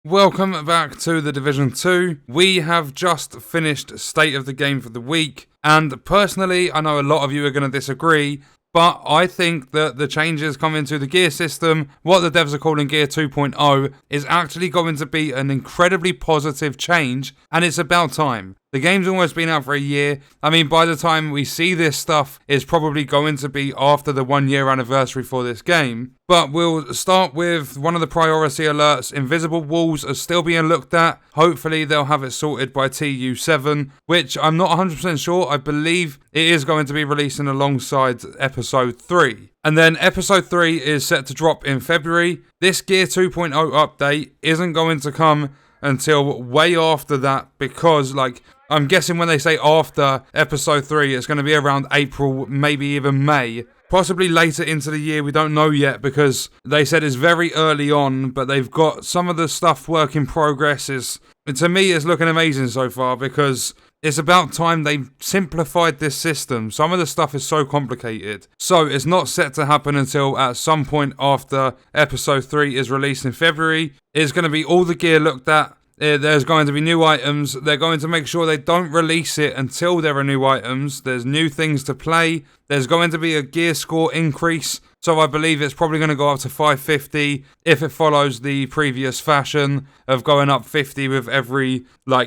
Welcome back to the Division 2. We have just finished State of the Game for the week, and personally, I know a lot of you are going to disagree, but I think that the changes coming to the gear system, what the devs are calling Gear 2.0, is actually going to be an incredibly positive change, and it's about time. The game's almost been out for a year. I mean, by the time we see this stuff, it's probably going to be after the 1 year anniversary for this game. But we'll start with one of the priority alerts. Invisible walls are still being looked at. Hopefully they'll have it sorted by TU7, which I'm not 100% sure. I believe it is going to be releasing alongside Episode 3. And then Episode 3 is set to drop in February. This Gear 2.0 update isn't going to come until way after that because, I'm guessing when they say after Episode 3, it's going to be around April, maybe even May. Possibly later into the year, we don't know yet because they said it's very early on, but they've got some of the stuff work in progress. To me, it's looking amazing so far because it's about time they simplified this system. Some of the stuff is so complicated. So it's not set to happen until at some point after Episode 3 is released in February. It's going to be all the gear looked at. There's going to be new items. They're going to make sure they don't release it until there are new items. There's new things to play. There's going to be a gear score increase. So I believe it's probably going to go up to 550 if it follows the previous fashion of going up 50 with every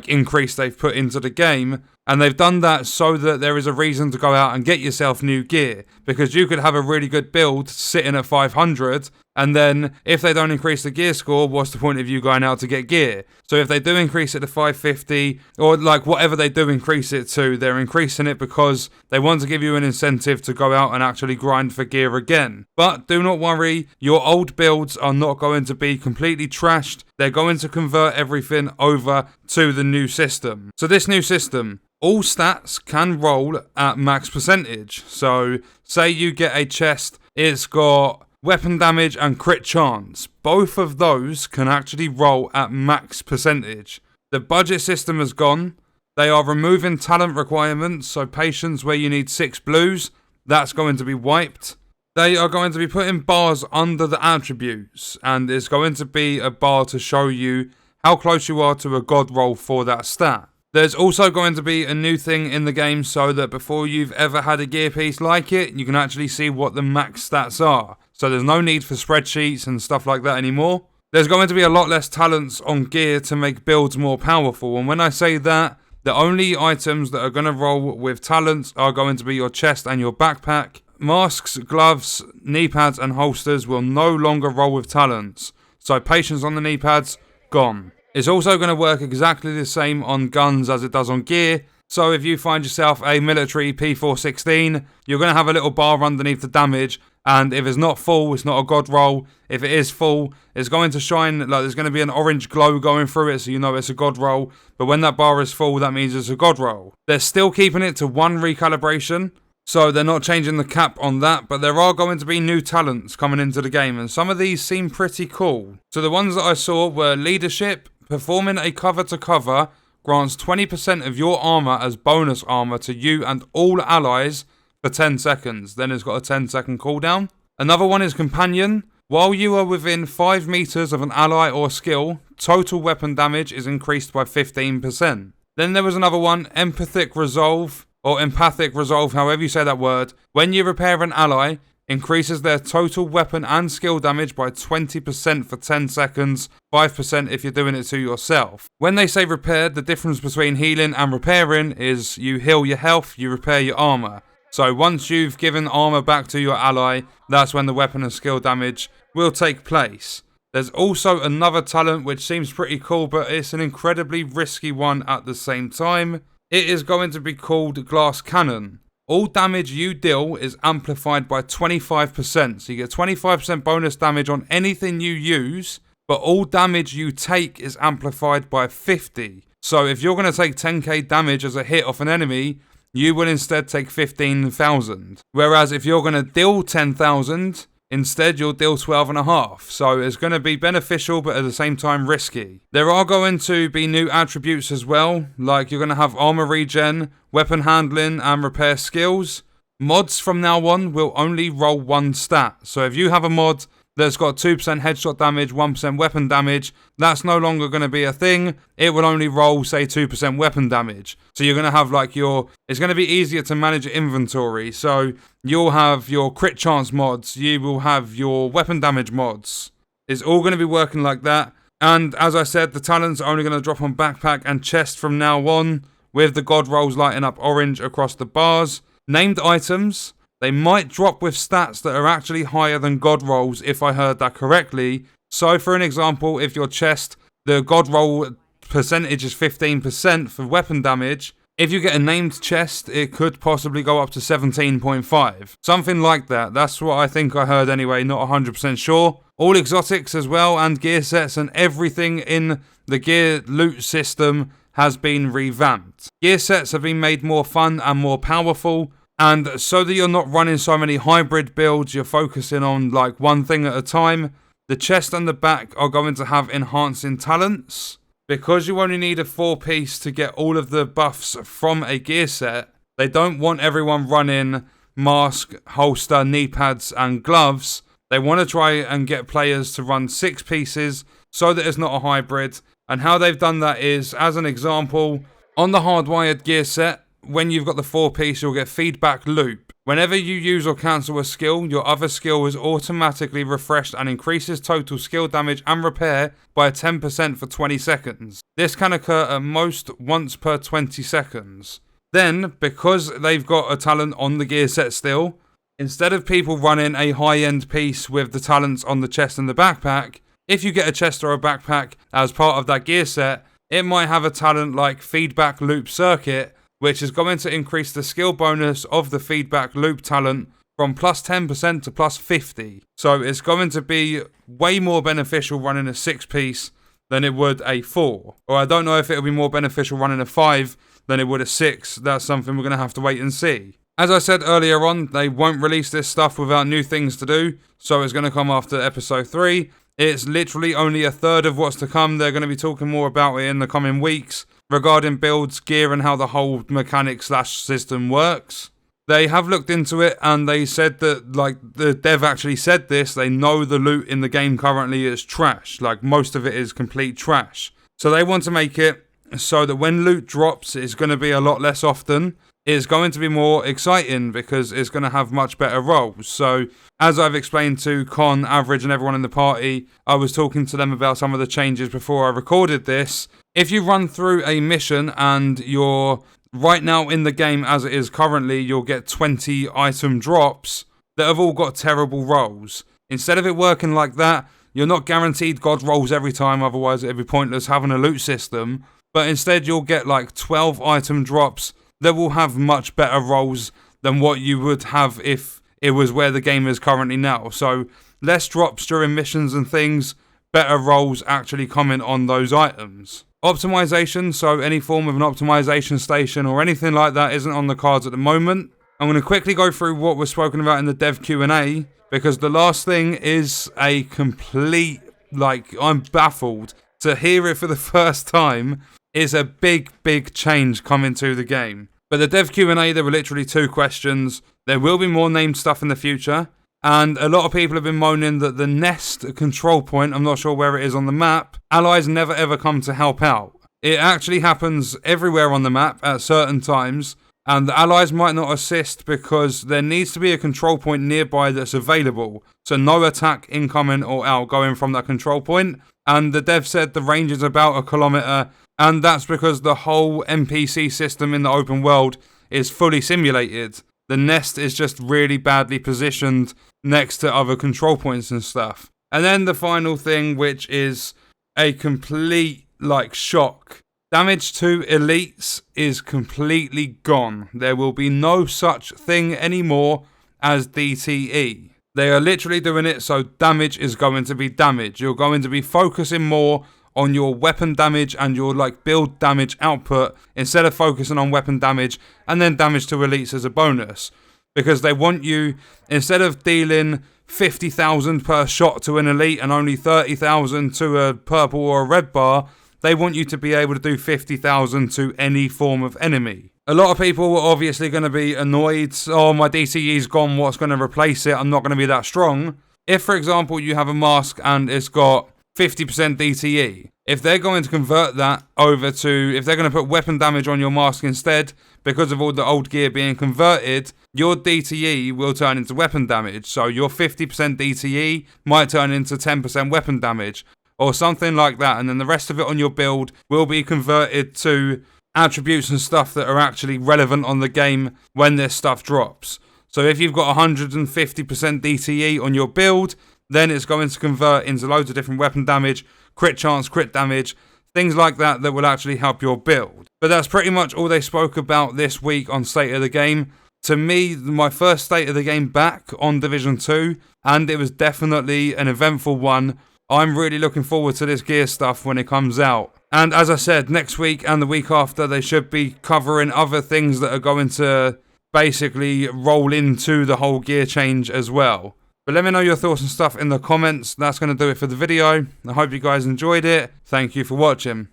increase they've put into the game. And they've done that so that there is a reason to go out and get yourself new gear. Because you could have a really good build sitting at 500, and then if they don't increase the gear score, what's the point of you going out to get gear? So if they do increase it to 550, or whatever they do increase it to, they're increasing it because they want to give you an incentive to go out and actually grind for gear again. But do not worry, your old builds are not going to be completely trashed. They're going to convert everything over to the new system. So this new system, all stats can roll at max percentage. So say you get a chest, it's got weapon damage and crit chance. Both of those can actually roll at max percentage. The budget system has gone. They are removing talent requirements, so patience where you need 6 blues, that's going to be wiped. They are going to be putting bars under the attributes, and it's going to be a bar to show you how close you are to a god roll for that stat. There's also going to be a new thing in the game so that before you've ever had a gear piece like it, you can actually see what the max stats are. So there's no need for spreadsheets and stuff like that anymore. There's going to be a lot less talents on gear to make builds more powerful. And when I say that, the only items that are going to roll with talents are going to be your chest and your backpack. Masks, gloves, knee pads and holsters will no longer roll with talents. So patience on the knee pads, gone. It's also going to work exactly the same on guns as it does on gear. So if you find yourself a military P416, you're going to have a little bar underneath the damage. And if it's not full, it's not a god roll. If it is full, it's going to shine, there's going to be an orange glow going through it, so you know it's a god roll. But when that bar is full, that means it's a god roll. They're still keeping it to 1 recalibration, so they're not changing the cap on that, but there are going to be new talents coming into the game, and some of these seem pretty cool. So the ones that I saw were leadership. Performing a cover-to-cover grants 20% of your armor as bonus armor to you and all allies for 10 seconds. Then it's got a 10-second cooldown. Another one is companion. While you are within 5 meters of an ally or skill, total weapon damage is increased by 15%. Then there was another one, Empathic Resolve, or Empathic Resolve, however you say that word. When you repair an ally, increases their total weapon and skill damage by 20% for 10 seconds, 5% if you're doing it to yourself. When they say repaired, the difference between healing and repairing is you heal your health, you repair your armor. So once you've given armor back to your ally, that's when the weapon and skill damage will take place. There's also another talent which seems pretty cool, but it's an incredibly risky one at the same time. It is going to be called Glass Cannon. All damage you deal is amplified by 25%. So you get 25% bonus damage on anything you use, but all damage you take is amplified by 50. So if you're going to take 10k damage as a hit off an enemy, you will instead take 15,000. Whereas if you're going to deal 10,000, instead you'll deal 12.5. So it's going to be beneficial, but at the same time risky. There are going to be new attributes as well, like you're going to have armor regen, weapon handling and repair skills. Mods from now on will only roll 1 stat. So if you have a mod that's got 2% headshot damage, 1% weapon damage, that's no longer going to be a thing. It will only roll, say, 2% weapon damage. So you're going to have like it's going to be easier to manage your inventory. So you'll have your crit chance mods, you will have your weapon damage mods. It's all going to be working like that. And as I said, the talents are only going to drop on backpack and chest from now on, with the god rolls lighting up orange across the bars. Named items, they might drop with stats that are actually higher than god rolls, if I heard that correctly. So for an example, if your chest, the god roll percentage is 15% for weapon damage, if you get a named chest, it could possibly go up to 17.5. Something like that. That's what I think I heard anyway, not 100% sure. All exotics as well, and gear sets and everything in the gear loot system has been revamped. Gear sets have been made more fun and more powerful, and so that you're not running so many hybrid builds, you're focusing on like one thing at a time. The chest and the back are going to have enhancing talents. Because you only need a 4-piece to get all of the buffs from a gear set, they don't want everyone running mask, holster, knee pads and gloves. They want to try and get players to run 6 pieces so that it's not a hybrid. And how they've done that is, as an example, on the hardwired gear set, when you've got the 4-piece, you'll get feedback loop. Whenever you use or cancel a skill, your other skill is automatically refreshed and increases total skill damage and repair by 10% for 20 seconds. This can occur at most once per 20 seconds. Then, because they've got a talent on the gear set still, instead of people running a high-end piece with the talents on the chest and the backpack, if you get a chest or a backpack as part of that gear set, it might have a talent like Feedback Loop Circuit, which is going to increase the skill bonus of the feedback loop talent from plus 10% to plus 50. So it's going to be way more beneficial running a 6-piece than it would a 4. Or I don't know if it'll be more beneficial running a 5 than it would a 6. That's something we're going to have to wait and see. As I said earlier on, they won't release this stuff without new things to do. So it's going to come after episode 3. It's literally only a third of what's to come. They're going to be talking more about it in the coming weeks, regarding builds, gear and how the whole mechanic / system works. They have looked into it and they said that, like, the dev actually said this, they know the loot in the game currently is trash. Like, most of it is complete trash. So they want to make it so that when loot drops, it's going to be a lot less often. It's going to be more exciting because it's going to have much better rolls. So, as I've explained to Con, Average and everyone in the party, I was talking to them about some of the changes before I recorded this. If you run through a mission and you're right now in the game as it is currently, you'll get 20 item drops that have all got terrible rolls. Instead of it working like that, you're not guaranteed god rolls every time, otherwise it'd be pointless having a loot system. But instead you'll get like 12 item drops that will have much better rolls than what you would have if it was where the game is currently now. So less drops during missions and things, better rolls actually coming on those items. Optimization, so any form of an optimization station or anything like that isn't on the cards at the moment. I'm going to quickly go through what was spoken about in the dev Q&A, because the last thing is a complete, I'm baffled. To hear it for the first time is a big change coming to the game. But the dev Q&A, there were literally 2 questions. There will be more named stuff in the future. And a lot of people have been moaning that the nest control point, I'm not sure where it is on the map, allies never ever come to help out. It actually happens everywhere on the map at certain times. And the allies might not assist because there needs to be a control point nearby that's available. So no attack incoming or outgoing from that control point. And the dev said the range is about 1 kilometer. And that's because the whole NPC system in the open world is fully simulated. The nest is just really badly positioned next to other control points and stuff. And then the final thing, which is a complete, shock. Damage to elites is completely gone. There will be no such thing anymore as DTE. They are literally doing it so damage is going to be damage. You're going to be focusing more on your weapon damage and your build damage output instead of focusing on weapon damage and then damage to elites as a bonus. Because they want you, instead of dealing 50,000 per shot to an elite and only 30,000 to a purple or a red bar, they want you to be able to do 50,000 to any form of enemy. A lot of people are obviously going to be annoyed. Oh, my DCE's gone. What's going to replace it? I'm not going to be that strong. if for example you have a mask and it's got 50% DTE, if they're going to convert that over to, if they're going to put weapon damage on your mask instead, because of all the old gear being converted, your DTE will turn into weapon damage. So your 50% DTE might turn into 10% weapon damage, or something like that. And then the rest of it on your build will be converted to attributes and stuff that are actually relevant on the game when this stuff drops. So if you've got 150% DTE on your build, then it's going to convert into loads of different weapon damage, crit chance, crit damage, things like that that will actually help your build. But that's pretty much all they spoke about this week on State of the Game. To me, my first State of the Game back on Division 2, and it was definitely an eventful one. I'm really looking forward to this gear stuff when it comes out. And as I said, next week and the week after, they should be covering other things that are going to basically roll into the whole gear change as well. But let me know your thoughts and stuff in the comments. That's going to do it for the video. I hope you guys enjoyed it. Thank you for watching.